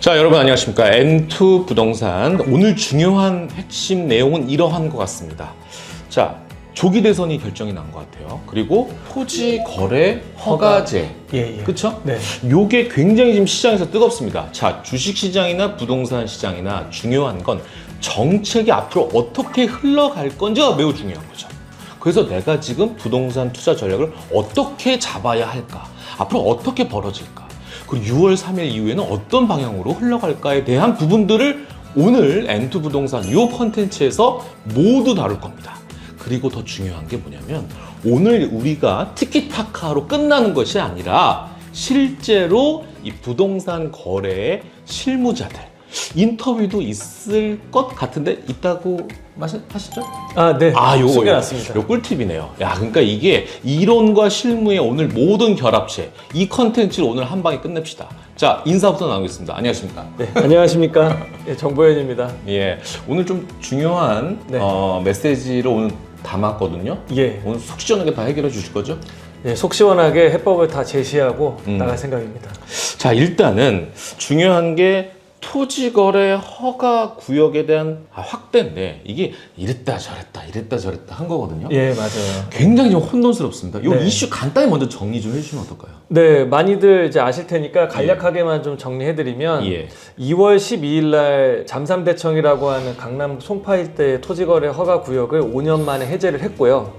자, 여러분 안녕하십니까. M2 부동산 오늘 중요한 핵심 내용은 이러한 것 같습니다. 자, 조기 대선이 결정이 난 것 같아요. 그리고 토지 거래 허가제, 그렇죠? 네. 요게 굉장히 지금 시장에서 뜨겁습니다. 자, 주식 시장이나 부동산 시장이나 중요한 건 정책이 앞으로 어떻게 흘러갈 건지가 매우 중요한 거죠. 그래서 내가 지금 부동산 투자 전략을 어떻게 잡아야 할까? 앞으로 어떻게 벌어질까? 그리고 6월 3일 이후에는 어떤 방향으로 흘러갈까에 대한 부분들을 오늘 M2 부동산 이 컨텐츠에서 모두 다룰 겁니다. 그리고 더 중요한 게 뭐냐면 오늘 우리가 티키타카로 끝나는 것이 아니라 실제로 이 부동산 거래의 실무자들 인터뷰도 있을 것 같은데 있다고 하시죠? 네. 요거 숨겨놨습니다. 요 꿀팁이네요. 야, 그러니까 이게 이론과 실무의 오늘 모든 결합체 이 컨텐츠를 오늘 한 방에 끝냅시다. 자, 인사부터 나누겠습니다. 안녕하십니까? 네, 안녕하십니까? 정보현입니다. 예, 오늘 좀 중요한 네. 메시지를 오늘 담았거든요. 예. 오늘 속 시원하게 다 해결해 주실 거죠? 네, 속 시원하게 해법을 다 제시하고 나갈 생각입니다. 자, 일단은 중요한 게 토지거래 허가 구역에 대한 확대인데 이게 이랬다 저랬다 한 거거든요. 예, 맞아요. 굉장히 좀 혼돈스럽습니다. 이 네. 이슈 간단히 먼저 정리 좀 해주시면 어떨까요? 네, 많이들 이제 아실 테니까 간략하게만 좀 정리해드리면 예. 2월 12일 날 잠삼대청이라고 하는 강남 송파 일대 토지거래 허가 구역을 5년 만에 해제를 했고요.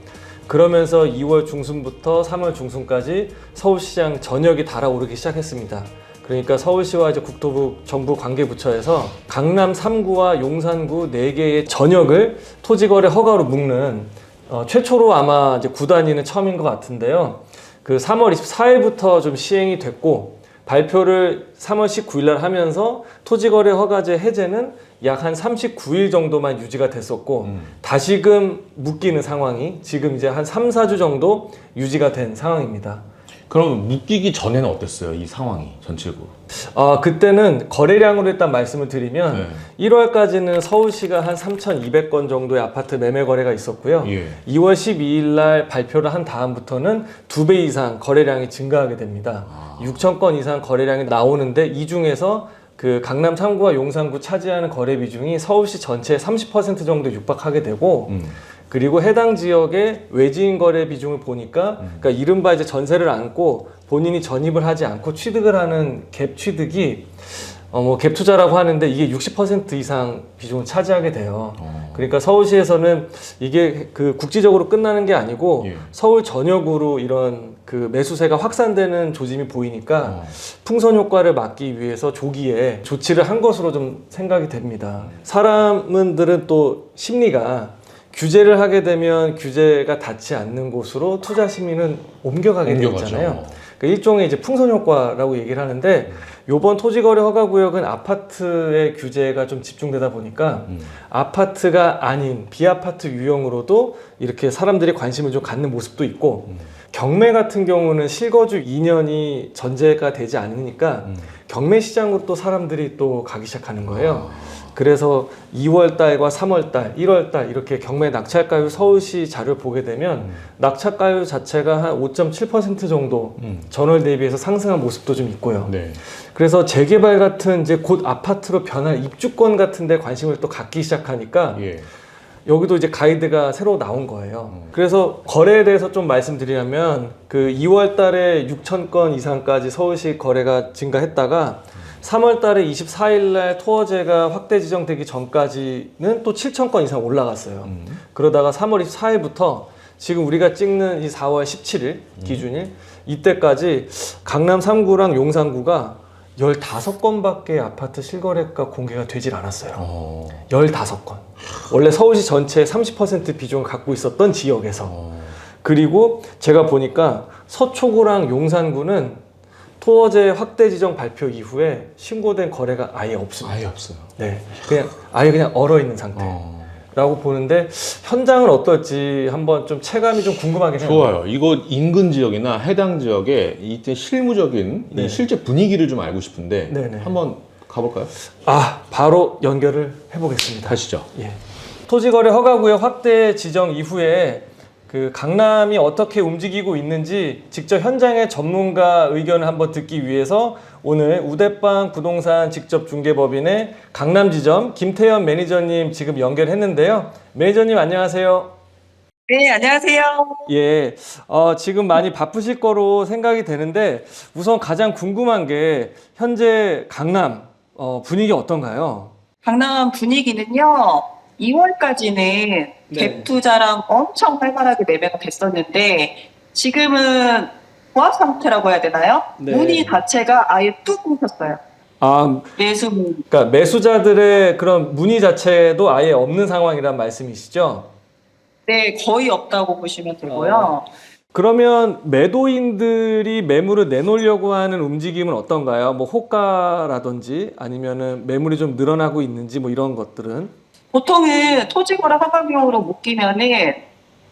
그러면서 2월 중순부터 3월 중순까지 서울시장 전역이 달아오르기 시작했습니다. 그러니까 서울시와 이제 국토부 정부 관계부처에서 강남 3구와 용산구 4개의 전역을 토지거래 허가로 묶는 최초로 아마 이제 구단위는 처음인 것 같은데요. 그 3월 24일부터 좀 시행이 됐고 발표를 3월 19일 날 하면서 토지거래 허가제 해제는 약 한 39일 정도만 유지가 됐었고 다시금 묶이는 상황이 지금 이제 한 3, 4주 정도 유지가 된 상황입니다. 그럼 묶이기 전에는 어땠어요? 이 상황이 전체적으로? 그때는 거래량으로 일단 말씀을 드리면 1월까지는 서울시가 한 3,200건 정도의 아파트 매매 거래가 있었고요. 2월 12일 날 발표를 한 다음부터는 2배 이상 거래량이 증가하게 됩니다. 6,000건 이상 거래량이 나오는데 이 중에서 그 강남 3구와 용산구 차지하는 거래 비중이 서울시 전체의 30% 정도 육박하게 되고 그리고 해당 지역의 외지인 거래 비중을 보니까 그러니까 이른바 이제 전세를 안고 본인이 전입을 하지 않고 취득을 하는 갭 취득이 갭 투자라고 하는데 이게 60% 이상 비중을 차지하게 돼요. 그러니까 서울시에서는 이게 그 국지적으로 끝나는 게 아니고 서울 전역으로 이런 그 매수세가 확산되는 조짐이 보이니까 풍선 효과를 막기 위해서 조기에 조치를 한 것으로 좀 생각이 됩니다. 사람들은 또 심리가 규제를 하게 되면 규제가 닿지 않는 곳으로 투자 심리는 옮겨가게 되잖아요. 그러니까 일종의 이제 풍선 효과라고 얘기를 하는데 요번 토지거래 허가구역은 아파트의 규제가 좀 집중되다 보니까 아파트가 아닌 비아파트 유형으로도 이렇게 사람들이 관심을 좀 갖는 모습도 있고 경매 같은 경우는 실거주 2년이 전제가 되지 않으니까 경매 시장으로 또 사람들이 또 가기 시작하는 거예요. 그래서 2월달과 3월달, 1월달 이렇게 경매 낙찰가율 서울시 자료를 보게 되면 낙찰가율 자체가 한 5.7% 정도 전월 대비해서 상승한 모습도 좀 있고요. 그래서 재개발 같은 이제 곧 아파트로 변할 입주권 같은 데 관심을 또 갖기 시작하니까 여기도 이제 가이드가 새로 나온 거예요. 그래서 거래에 대해서 좀 말씀드리자면 그 2월 달에 6,000건 이상까지 서울시 거래가 증가했다가 3월 달에 24일 날 토어제가 확대 지정되기 전까지는 또 7,000건 이상 올라갔어요. 그러다가 3월 24일부터 지금 우리가 찍는 이 4월 17일 기준일 이때까지 강남 3구랑 용산구가 15건밖에 아파트 실거래가 공개가 되질 않았어요. 15건. 원래 서울시 전체의 30% 비중을 갖고 있었던 지역에서. 그리고 제가 보니까 서초구랑 용산구는 토어제 확대 지정 발표 이후에 신고된 거래가 아예 없습니다. 아예 없어요. 네, 그냥 얼어 있는 상태라고 보는데 현장은 어떨지 한번 좀 체감이 좀 궁금하긴 해요. 좋아요. 이거 인근 지역이나 해당 지역의 이때 실무적인 이 실제 분위기를 좀 알고 싶은데 한번 가볼까요? 바로 연결을 해보겠습니다. 가시죠. 토지거래 허가구역 확대 지정 이후에 그 강남이 어떻게 움직이고 있는지 직접 현장의 전문가 의견을 한번 듣기 위해서 오늘 우대빵 부동산 직접 중개법인의 강남지점 김태현 매니저님 지금 연결했는데요. 매니저님 안녕하세요. 네, 안녕하세요. 예, 지금 많이 바쁘실 거로 생각이 되는데 우선 가장 궁금한 게 현재 강남 분위기 어떤가요? 강남 분위기는요, 2월까지는 네. 갭 투자랑 엄청 활발하게 매매가 됐었는데, 지금은 보합 상태라고 해야 되나요? 네. 문의 자체가 아예 뚝 끊겼어요. 아, 매수 문의. 그러니까 매수자들의 그런 문의 자체도 아예 없는 상황이란 말씀이시죠? 네, 거의 없다고 보시면 되고요. 그러면 매도인들이 매물을 내놓으려고 하는 움직임은 어떤가요? 뭐 호가라든지 아니면은 매물이 좀 늘어나고 있는지 뭐 이런 것들은? 보통은 토지거래 허가비용으로 묶이면은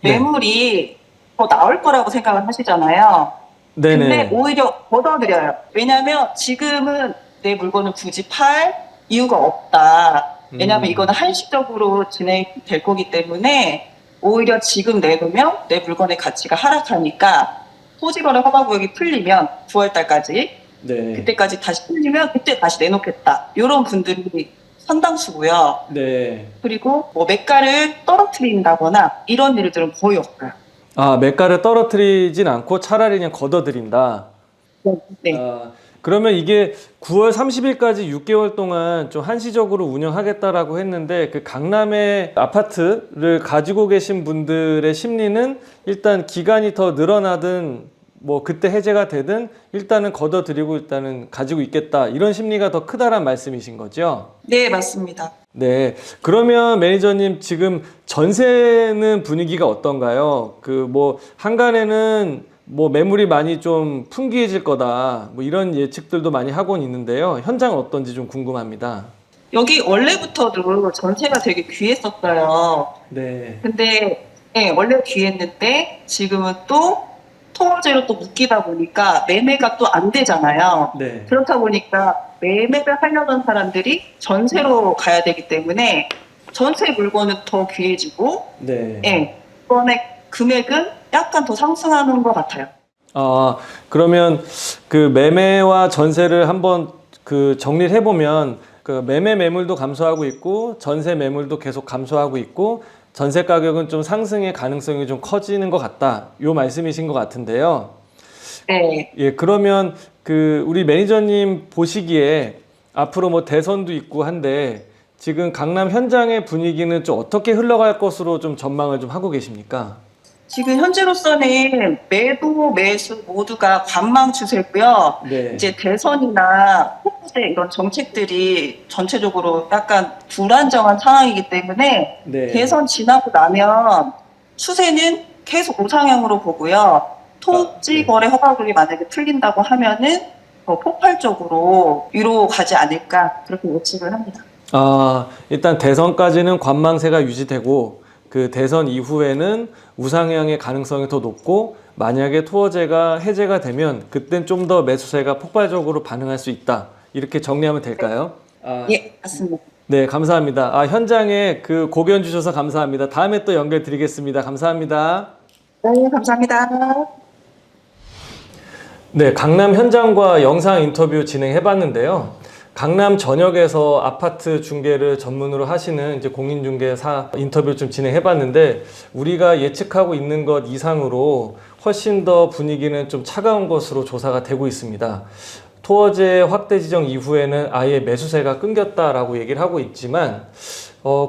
매물이 더 나올 거라고 생각을 하시잖아요. 근데 네네. 오히려 걷어들여요. 왜냐하면 지금은 내 물건을 굳이 팔 이유가 없다. 왜냐하면 이거는 한시적으로 진행될 거기 때문에 오히려 지금 내놓으면 내 물건의 가치가 하락하니까 토지거래 허가구역이 풀리면 9월달까지 네. 그때까지 다시 풀리면 그때 다시 내놓겠다. 이런 분들이 상당수고요. 네. 그리고 뭐 매가를 떨어뜨린다거나 이런 일들은 거의 없어요. 아, 매가를 떨어뜨리진 않고 차라리 그냥 걷어들인다. 네. 그러면 이게 9월 30일까지 6개월 동안 좀 한시적으로 운영하겠다라고 했는데 그 강남의 아파트를 가지고 계신 분들의 심리는 일단 기간이 더 늘어나든 뭐 그때 해제가 되든 일단은 걷어들이고 일단은 가지고 있겠다 이런 심리가 더 크다란 말씀이신 거죠? 네, 맞습니다. 네. 그러면 매니저님 지금 전세는 분위기가 어떤가요? 그 뭐 한간에는 뭐 매물이 많이 좀 풍기해질 거다 뭐 이런 예측들도 많이 하고는 있는데요. 현장은 어떤지 좀 궁금합니다. 여기 원래부터도 전세가 되게 귀했었어요. 네. 근데 네, 원래 귀했는데 지금은 또 토지로 또 묶이다 보니까 매매가 또 안 되잖아요. 네. 그렇다 보니까 매매를 하려던 사람들이 전세로 가야 되기 때문에 전세 물건은 더 귀해지고 네. 예, 이번에 금액은 약간 더 상승하는 것 같아요. 그러면 그 매매와 전세를 한번 그 정리를 해보면 그 매매 매물도 감소하고 있고 전세 매물도 계속 감소하고 있고 전세 가격은 좀 상승의 가능성이 좀 커지는 것 같다. 요 말씀이신 것 같은데요. 네. 예, 그러면 그 우리 매니저님 보시기에 앞으로 뭐 대선도 있고 한데 지금 강남 현장의 분위기는 좀 어떻게 흘러갈 것으로 좀 전망을 좀 하고 계십니까? 지금 현재로서는 매도, 매수 모두가 관망 추세고요. 네. 이제 대선이나 후보제 이런 정책들이 전체적으로 약간 불안정한 상황이기 때문에 네. 대선 지나고 나면 추세는 계속 우상향으로 보고요. 토지 거래 허가구역이 만약에 풀린다고 하면은 더 폭발적으로 위로 가지 않을까 그렇게 예측을 합니다. 일단 대선까지는 관망세가 유지되고 그 대선 이후에는 우상향의 가능성이 더 높고 만약에 토어제가 해제가 되면 그땐 좀 더 매수세가 폭발적으로 반응할 수 있다. 이렇게 정리하면 될까요? 예, 맞습니다. 네, 감사합니다. 현장에 그 고견 주셔서 감사합니다. 다음에 또 연결 드리겠습니다. 감사합니다. 네, 감사합니다. 네, 강남 현장과 영상 인터뷰 진행해 봤는데요. 강남 전역에서 아파트 중개를 전문으로 하시는 이제 공인중개사 인터뷰를 좀 진행해 봤는데 우리가 예측하고 있는 것 이상으로 훨씬 더 분위기는 좀 차가운 것으로 조사가 되고 있습니다. 토어제 확대 지정 이후에는 아예 매수세가 끊겼다라고 얘기를 하고 있지만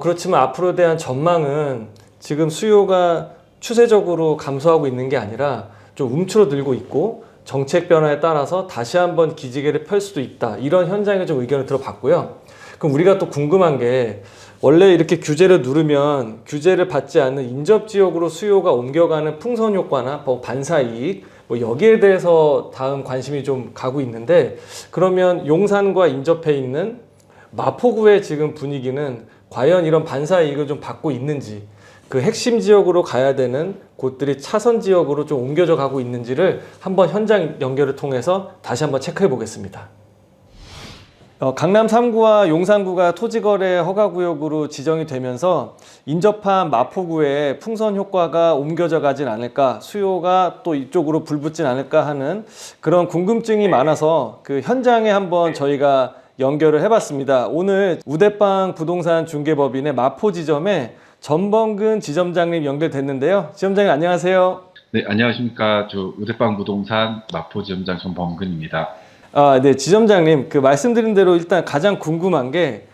그렇지만 앞으로에 대한 전망은 지금 수요가 추세적으로 감소하고 있는 게 아니라 좀 움츠러들고 있고 정책 변화에 따라서 다시 한번 기지개를 펼 수도 있다. 이런 현장에 좀 의견을 들어봤고요. 그럼 우리가 또 궁금한 게 원래 이렇게 규제를 누르면 규제를 받지 않는 인접지역으로 수요가 옮겨가는 풍선 효과나 뭐 반사이익 뭐 여기에 대해서 다음 관심이 좀 가고 있는데 그러면 용산과 인접해 있는 마포구의 지금 분위기는 과연 이런 반사이익을 좀 받고 있는지 그 핵심 지역으로 가야 되는 곳들이 차선 지역으로 좀 옮겨져 가고 있는지를 한번 현장 연결을 통해서 다시 한번 체크해 보겠습니다. 강남 3구와 용산구가 토지거래 허가구역으로 지정이 되면서 인접한 마포구에 풍선 효과가 옮겨져 가진 않을까, 수요가 또 이쪽으로 불붙진 않을까 하는 그런 궁금증이 많아서 그 현장에 한번 저희가 연결을 해봤습니다. 오늘 우대빵 부동산 중개법인의 마포 지점에 전범근 지점장님 연결됐는데요. 지점장님 안녕하세요. 네, 안녕하십니까. 저 우대빵 부동산 마포 지점장 전범근입니다. 네, 지점장님, 그 말씀드린 대로 일단 가장 궁금한 게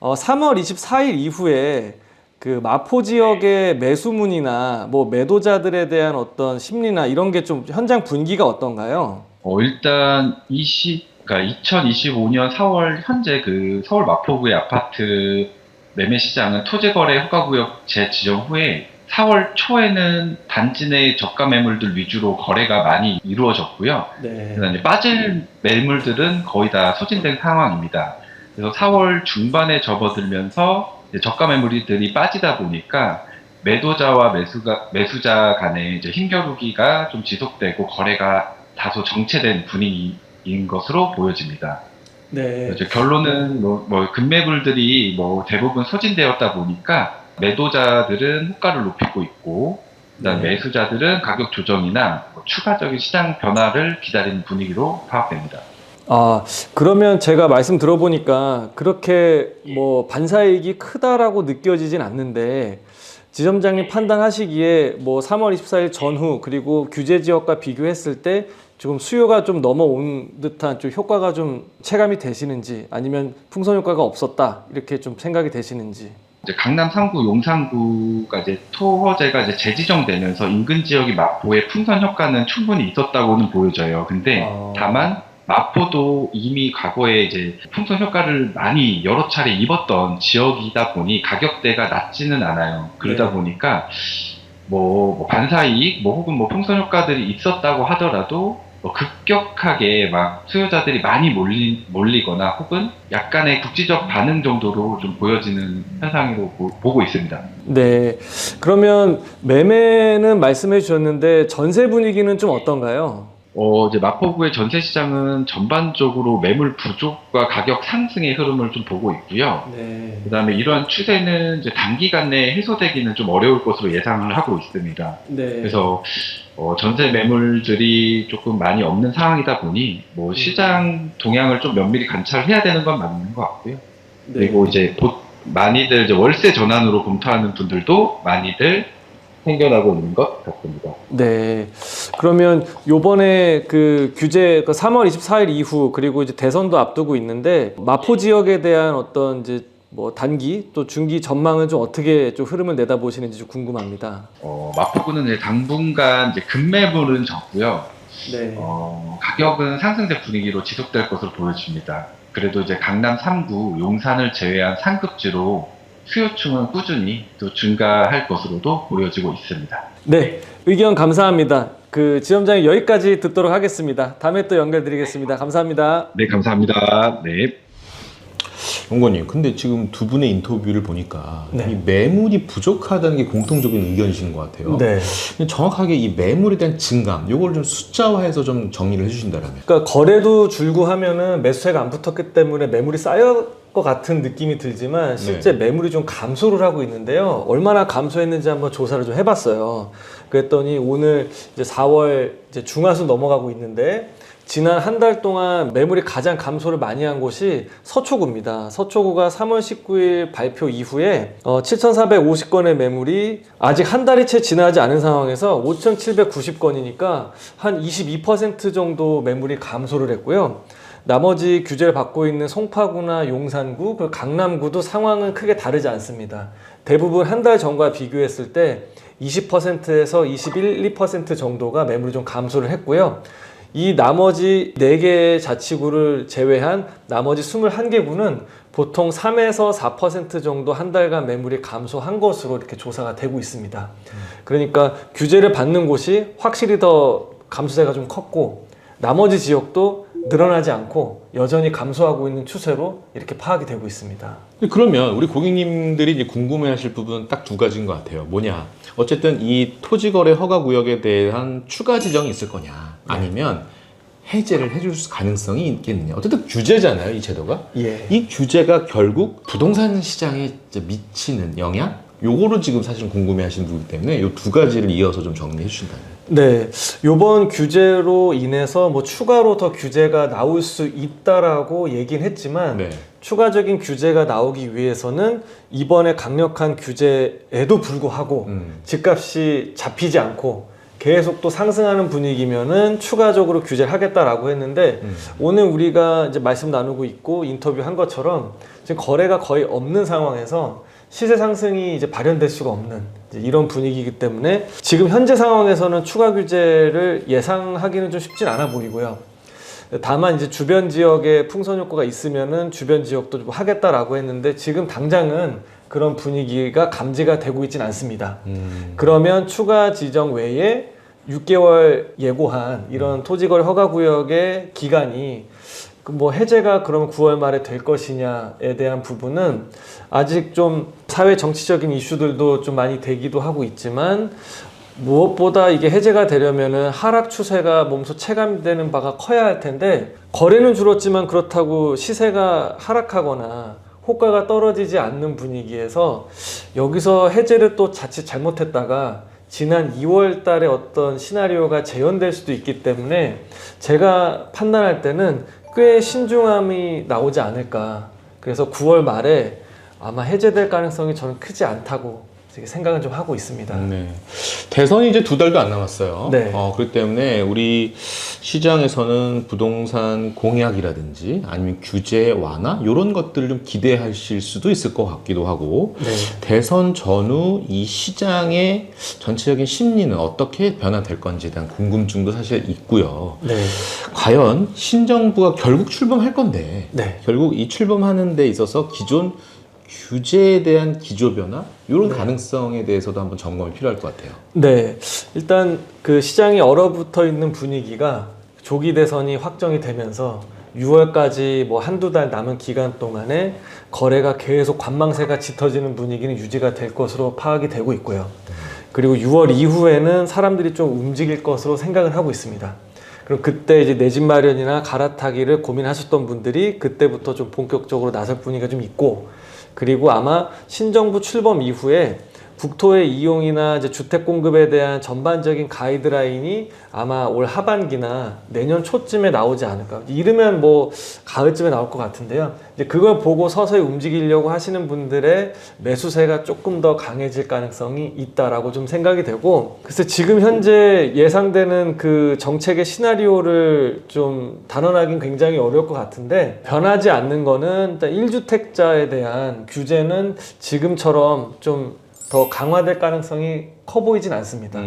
3월 24일 이후에 그 마포 지역의 매수문이나 뭐 매도자들에 대한 어떤 심리나 이런 게 좀 현장 분위기가 어떤가요? 일단 2025년 4월 현재 그 서울 마포구의 아파트 매매 시장은 토지거래 허가구역 재지정 후에 4월 초에는 단지 내 저가 매물들 위주로 거래가 많이 이루어졌고요. 네. 그다음에 빠질 매물들은 거의 다 소진된 상황입니다. 그래서 4월 중반에 접어들면서 이제 저가 매물들이 빠지다 보니까 매도자와 매수자 간의 이제 힘겨루기가 좀 지속되고 거래가 다소 정체된 분위기인 것으로 보여집니다. 네. 이제 결론은 급매물들이 대부분 소진되었다 보니까 매도자들은 호가를 높이고 있고, 그다음 네. 매수자들은 가격 조정이나 추가적인 시장 변화를 기다리는 분위기로 파악됩니다. 그러면 제가 말씀 들어보니까 그렇게 뭐 반사이익이 크다라고 느껴지진 않는데, 지점장님 판단하시기에 뭐 3월 24일 전후 그리고 규제 지역과 비교했을 때 지금 수요가 좀 넘어온 듯한 좀 효과가 좀 체감이 되시는지, 아니면 풍선 효과가 없었다 이렇게 좀 생각이 되시는지. 이제 강남 3구, 용산구가 이제 토허제가 이제 재지정되면서 인근 지역이 마포의 풍선 효과는 충분히 있었다고는 보여져요. 근데 다만 마포도 이미 과거에 이제 풍선 효과를 많이 여러 차례 입었던 지역이다 보니 가격대가 낮지는 않아요. 그러다 네. 보니까 반사이익, 혹은 풍선 효과들이 있었다고 하더라도 급격하게 막 수요자들이 많이 몰리거나 혹은 약간의 국지적 반응 정도로 좀 보여지는 현상으로 보고 있습니다. 네. 그러면 매매는 말씀해 주셨는데 전세 분위기는 좀 어떤가요? 이제 마포구의 전세 시장은 전반적으로 매물 부족과 가격 상승의 흐름을 좀 보고 있고요. 네. 그다음에 이러한 추세는 이제 단기간 내에 해소되기는 좀 어려울 것으로 예상을 하고 있습니다. 네. 그래서 전세 매물들이 조금 많이 없는 상황이다 보니 시장 동향을 좀 면밀히 관찰해야 되는 건 맞는 것 같고요. 네. 그리고 이제 많이들 이제 월세 전환으로 검토하는 분들도 많이들 생겨나고 있는 것 같습니다. 네. 그러면 요번에 그 규제 3월 24일 이후 그리고 이제 대선도 앞두고 있는데 마포 지역에 대한 어떤 이제 뭐 단기 또 중기 전망은 좀 어떻게 좀 흐름을 내다보시는지 좀 궁금합니다. 마포구는 이제 당분간 이제 급매물은 적고요. 네. 가격은 상승세 분위기로 지속될 것으로 보여집니다. 그래도 이제 강남 3구, 용산을 제외한 상급지로 수요층은 꾸준히 또 증가할 것으로도 보여지고 있습니다. 네. 의견 감사합니다. 그 지점장님 여기까지 듣도록 하겠습니다. 다음에 또 연결드리겠습니다. 감사합니다. 네, 감사합니다. 네. 용건님, 근데 지금 두 분의 인터뷰를 보니까 네. 이 매물이 부족하다는 게 공통적인 의견이신 것 같아요. 네. 정확하게 이 매물에 대한 증감, 요걸 좀 숫자화해서 좀 정리를 해주신다면. 그러니까 거래도 줄고 하면은 매수세가 안 붙었기 때문에 매물이 쌓여 것 같은 느낌이 들지만 실제 매물이 좀 감소를 하고 있는데요. 얼마나 감소했는지 한번 조사를 좀 해봤어요. 그랬더니 오늘 이제 4월 이제 중하수 넘어가고 있는데 지난 한 달 동안 매물이 가장 감소를 많이 한 곳이 서초구입니다. 서초구가 3월 19일 발표 이후에 7,450건의 매물이 아직 한 달이 채 지나지 않은 상황에서 5,790건이니까 한 22% 정도 매물이 감소를 했고요. 나머지 규제를 받고 있는 송파구나 용산구, 그리고 강남구도 상황은 크게 다르지 않습니다. 대부분 한 달 전과 비교했을 때 20%에서 21, 2% 정도가 매물이 좀 감소를 했고요. 이 나머지 4개 자치구를 제외한 나머지 21개구는 보통 3에서 4% 정도 한 달간 매물이 감소한 것으로 이렇게 조사가 되고 있습니다. 그러니까 규제를 받는 곳이 확실히 더 감소세가 좀 컸고 나머지 지역도 늘어나지 않고 여전히 감소하고 있는 추세로 이렇게 파악이 되고 있습니다. 그러면 우리 고객님들이 이제 궁금해하실 부분은 딱 두 가지인 것 같아요. 뭐냐? 어쨌든 이 토지거래 허가구역에 대한 추가 지정이 있을 거냐? 아니면 해제를 해줄 가능성이 있겠느냐. 어쨌든 규제잖아요, 이 제도가. 예. 이 규제가 결국 부동산 시장에 이제 미치는 영향? 요거를 지금 사실 궁금해하시는 분이기 때문에 이 두 가지를 이어서 좀 정리해 주신다면. 네, 요번 규제로 인해서 뭐 추가로 더 규제가 나올 수 있다라고 얘기는 했지만 네. 추가적인 규제가 나오기 위해서는 이번에 강력한 규제에도 불구하고 집값이 잡히지 않고 계속 또 상승하는 분위기면은 추가적으로 규제를 하겠다라고 했는데 오늘 우리가 이제 말씀 나누고 있고 인터뷰한 것처럼 지금 거래가 거의 없는 상황에서 시세 상승이 이제 발현될 수가 없는 이제 이런 분위기이기 때문에 지금 현재 상황에서는 추가 규제를 예상하기는 좀 쉽진 않아 보이고요. 다만 이제 주변 지역에 풍선 효과가 있으면은 주변 지역도 좀 하겠다라고 했는데 지금 당장은 그런 분위기가 감지가 되고 있진 않습니다. 그러면 추가 지정 외에 6개월 예고한 이런 토지거래 허가구역의 기간이 뭐 해제가 그럼 9월 말에 될 것이냐에 대한 부분은 아직 좀 사회 정치적인 이슈들도 좀 많이 되기도 하고 있지만 무엇보다 이게 해제가 되려면은 하락 추세가 몸소 체감되는 바가 커야 할 텐데 거래는 줄었지만 그렇다고 시세가 하락하거나 호가가 떨어지지 않는 분위기에서 여기서 해제를 또 자칫 잘못했다가 지난 2월 달에 어떤 시나리오가 재현될 수도 있기 때문에 제가 판단할 때는 꽤 신중함이 나오지 않을까. 그래서 9월 말에 아마 해제될 가능성이 저는 크지 않다고 생각은 좀 하고 있습니다. 네. 대선이 이제 2달도 안 남았어요. 네. 그렇기 때문에 우리 시장에서는 부동산 공약이라든지 아니면 규제 완화 이런 것들을 좀 기대하실 수도 있을 것 같기도 하고 네. 대선 전후 이 시장의 전체적인 심리는 어떻게 변화될 건지에 대한 궁금증도 사실 있고요. 네. 과연 신정부가 결국 출범할 건데 네. 결국 이 출범하는 데 있어서 기존 규제에 대한 기조 변화 이런 가능성에 대해서도 한번 점검이 필요할 것 같아요. 네, 일단 그 시장이 얼어붙어 있는 분위기가 조기 대선이 확정이 되면서 6월까지 뭐 한두 달 남은 기간 동안에 거래가 계속 관망세가 짙어지는 분위기는 유지가 될 것으로 파악이 되고 있고요. 그리고 6월 이후에는 사람들이 좀 움직일 것으로 생각을 하고 있습니다. 그럼 그때 이제 내 집 마련이나 갈아타기를 고민하셨던 분들이 그때부터 좀 본격적으로 나설 분위기가 좀 있고 그리고 아마 신정부 출범 이후에 국토의 이용이나 이제 주택 공급에 대한 전반적인 가이드라인이 아마 올 하반기나 내년 초쯤에 나오지 않을까. 이르면 뭐 가을쯤에 나올 것 같은데요. 이제 그걸 보고 서서히 움직이려고 하시는 분들의 매수세가 조금 더 강해질 가능성이 있다라고 좀 생각이 되고, 글쎄 지금 현재 예상되는 그 정책의 시나리오를 좀 단언하기는 굉장히 어려울 것 같은데, 변하지 않는 거는 일단 1주택자에 대한 규제는 지금처럼 좀 더 강화될 가능성이 커 보이진 않습니다.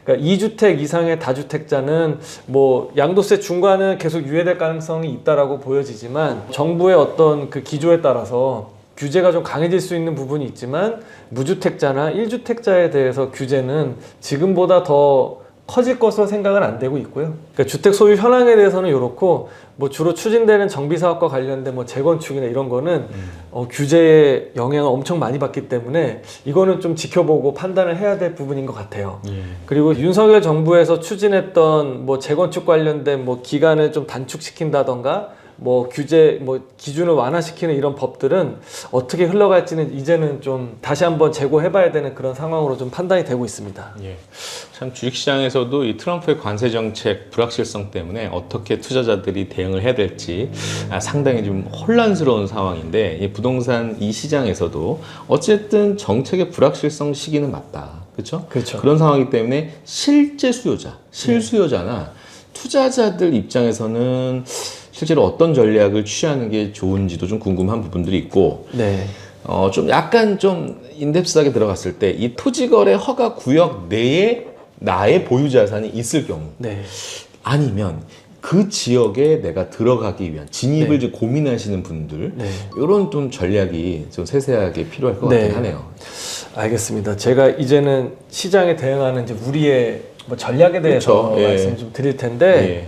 그러니까 2주택 이상의 다주택자는 뭐 양도세 중과는 계속 유예될 가능성이 있다라고 보여지지만 정부의 어떤 그 기조에 따라서 규제가 좀 강해질 수 있는 부분이 있지만 무주택자나 1주택자에 대해서 규제는 지금보다 더 커질 것으로 생각은 안 되고 있고요. 그러니까 주택 소유 현황에 대해서는 이렇고, 뭐 주로 추진되는 정비 사업과 관련된 뭐 재건축이나 이런 거는 규제의 영향을 엄청 많이 받기 때문에 이거는 좀 지켜보고 판단을 해야 될 부분인 것 같아요. 그리고 윤석열 정부에서 추진했던 뭐 재건축 관련된 뭐 기간을 좀 단축시킨다던가 뭐 규제, 뭐 기준을 완화시키는 이런 법들은 어떻게 흘러갈지는 이제는 좀 다시 한번 재고해봐야 되는 그런 상황으로 좀 판단이 되고 있습니다. 예. 참 주식시장에서도 이 트럼프의 관세 정책 불확실성 때문에 어떻게 투자자들이 대응을 해야 될지 상당히 좀 혼란스러운 상황인데, 이 부동산 이 시장에서도 어쨌든 정책의 불확실성 시기는 맞다. 그렇죠? 그렇죠. 그런 상황이기 때문에 실제 수요자, 실수요자나 투자자들 입장에서는 실제로 어떤 전략을 취하는 게 좋은지도 좀 궁금한 부분들이 있고, 네. 좀 약간 좀 인덱스하게 들어갔을 때 이 토지거래 허가 구역 내에 나의 보유 자산이 있을 경우, 네. 아니면 그 지역에 내가 들어가기 위한 진입을 네. 이제 고민하시는 분들, 네. 이런 좀 전략이 좀 세세하게 필요할 것 네. 같긴 하네요. 알겠습니다. 제가 이제는 시장에 대응하는 이제 우리의 뭐 전략에 대해서 그렇죠. 예. 말씀 좀 드릴 텐데, 예.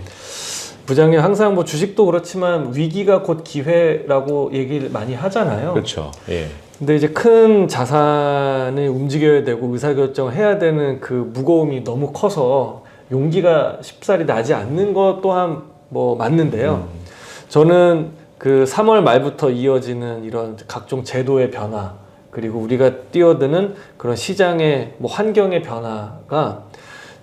부장님 항상 뭐 주식도 그렇지만 위기가 곧 기회라고 얘기를 많이 하잖아요. 그렇죠. 예. 근데 이제 큰 자산을 움직여야 되고 의사결정을 해야 되는 그 무거움이 너무 커서 용기가 쉽사리 나지 않는 것 또한 뭐 맞는데요. 저는 그 3월 말부터 이어지는 이런 각종 제도의 변화, 그리고 우리가 뛰어드는 그런 시장의 뭐 환경의 변화가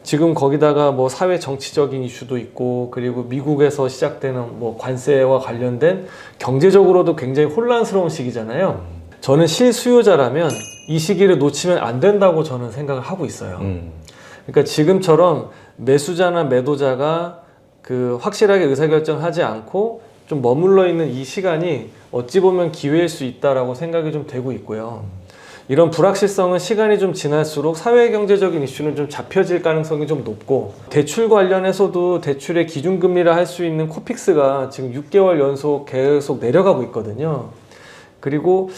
지금 거기다가 뭐 사회 정치적인 이슈도 있고, 그리고 미국에서 시작되는 뭐 관세와 관련된 경제적으로도 굉장히 혼란스러운 시기잖아요. 저는 실수요자라면 이 시기를 놓치면 안 된다고 저는 생각을 하고 있어요. 그러니까 지금처럼 매수자나 매도자가 그 확실하게 의사결정하지 않고 좀 머물러 있는 이 시간이 어찌 보면 기회일 수 있다라고 생각이 좀 되고 있고요. 이런 불확실성은 시간이 좀 지날수록 사회경제적인 이슈는 좀 잡혀질 가능성이 좀 높고, 대출 관련해서도 대출의 기준금리라 할 수 있는 코픽스가 지금 6개월 연속 계속 내려가고 있거든요. 그리고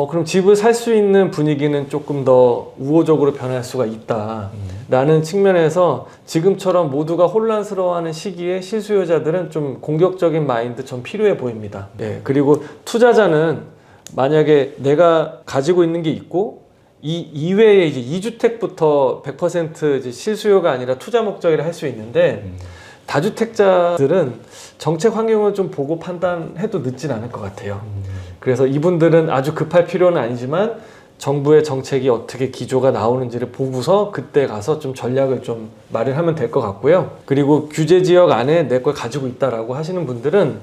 그럼 집을 살 수 있는 분위기는 조금 더 우호적으로 변할 수가 있다라는 측면에서 지금처럼 모두가 혼란스러워하는 시기에 실수요자들은 좀 공격적인 마인드 좀 필요해 보입니다. 네, 그리고 투자자는 만약에 내가 가지고 있는 게 있고 이 이외에 이제 2주택부터 100% 이제 실수요가 아니라 투자 목적이라 할 수 있는데, 다주택자들은 정책 환경을 좀 보고 판단해도 늦진 않을 것 같아요. 그래서 이분들은 아주 급할 필요는 아니지만 정부의 정책이 어떻게 기조가 나오는지를 보고서 그때 가서 좀 전략을 좀 마련하면 될 것 같고요. 그리고 규제 지역 안에 내 걸 가지고 있다라고 하시는 분들은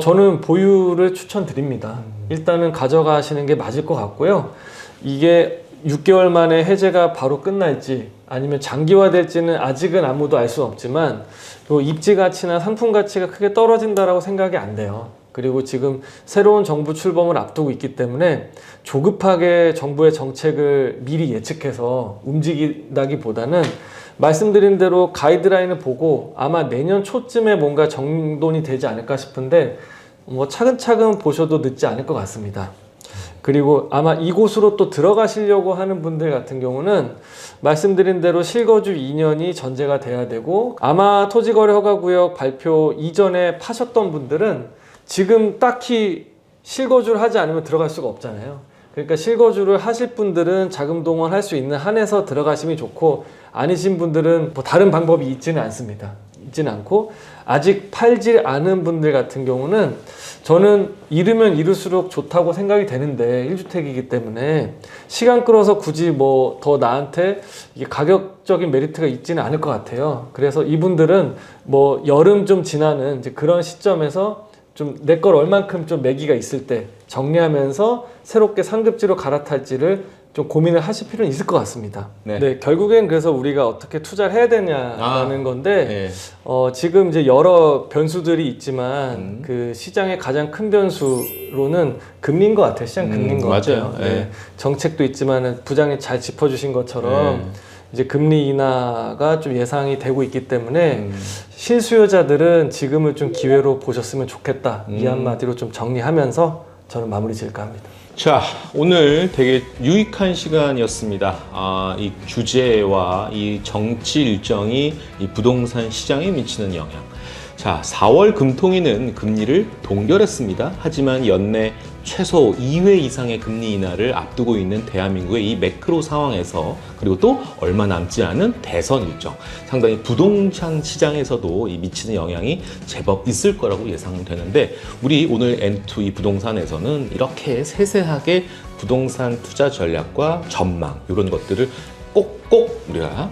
저는 보유를 추천드립니다. 일단은 가져가시는 게 맞을 것 같고요. 이게 6개월 만에 해제가 바로 끝날지 아니면 장기화될지는 아직은 아무도 알 수 없지만, 또 입지 가치나 상품 가치가 크게 떨어진다라고 생각이 안 돼요. 그리고 지금 새로운 정부 출범을 앞두고 있기 때문에 조급하게 정부의 정책을 미리 예측해서 움직인다기보다는 말씀드린 대로 가이드라인을 보고 아마 내년 초쯤에 뭔가 정돈이 되지 않을까 싶은데, 뭐 차근차근 보셔도 늦지 않을 것 같습니다. 그리고 아마 이곳으로 또 들어가시려고 하는 분들 같은 경우는 말씀드린 대로 실거주 2년이 전제가 돼야 되고, 아마 토지거래허가구역 발표 이전에 파셨던 분들은 지금 딱히 실거주를 하지 않으면 들어갈 수가 없잖아요. 그러니까 실거주를 하실 분들은 자금 동원할 수 있는 한에서 들어가시면 좋고, 아니신 분들은 뭐 다른 방법이 있지는 않습니다. 있지는 않고, 아직 팔지 않은 분들 같은 경우는 저는 이르면 이를수록 좋다고 생각이 되는데, 1주택이기 때문에 시간 끌어서 굳이 뭐 더 나한테 이게 가격적인 메리트가 있지는 않을 것 같아요. 그래서 이분들은 뭐 여름 좀 지나는 이제 그런 시점에서 좀 내 걸 얼만큼 좀 매기가 있을 때 정리하면서 새롭게 상급지로 갈아탈지를 좀 고민을 하실 필요는 있을 것 같습니다. 네, 결국엔 그래서 우리가 어떻게 투자를 해야 되냐라는 건데, 지금 이제 여러 변수들이 있지만 그 시장의 가장 큰 변수로는 금리인 것 같아요. 시장 금리인 것 같아요. 네. 정책도 있지만 부장님 잘 짚어주신 것처럼 이제 금리 인하가 좀 예상이 되고 있기 때문에 실수요자들은 지금을 좀 기회로 보셨으면 좋겠다. 이 한마디로 좀 정리하면서 저는 마무리 지을까 합니다. 자, 오늘 되게 유익한 시간이었습니다. 이 규제와 이 정치 일정이 이 부동산 시장에 미치는 영향. 자, 4월 금통위는 금리를 동결했습니다. 하지만 연내 최소 2회 이상의 금리 인하를 앞두고 있는 대한민국의 이 매크로 상황에서, 그리고 또 얼마 남지 않은 대선 일정, 상당히 부동산 시장에서도 이 미치는 영향이 제법 있을 거라고 예상되는데, 우리 오늘 N2이 부동산에서는 이렇게 세세하게 부동산 투자 전략과 전망, 이런 것들을 꼭꼭 우리가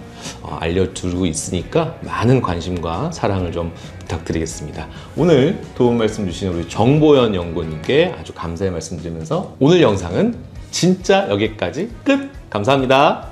알려두고 있으니까 많은 관심과 사랑을 좀 부탁드리겠습니다. 오늘 도움 말씀 주신 우리 정보현 연구원님께 아주 감사의 말씀 드리면서 오늘 영상은 진짜 여기까지 끝! 감사합니다.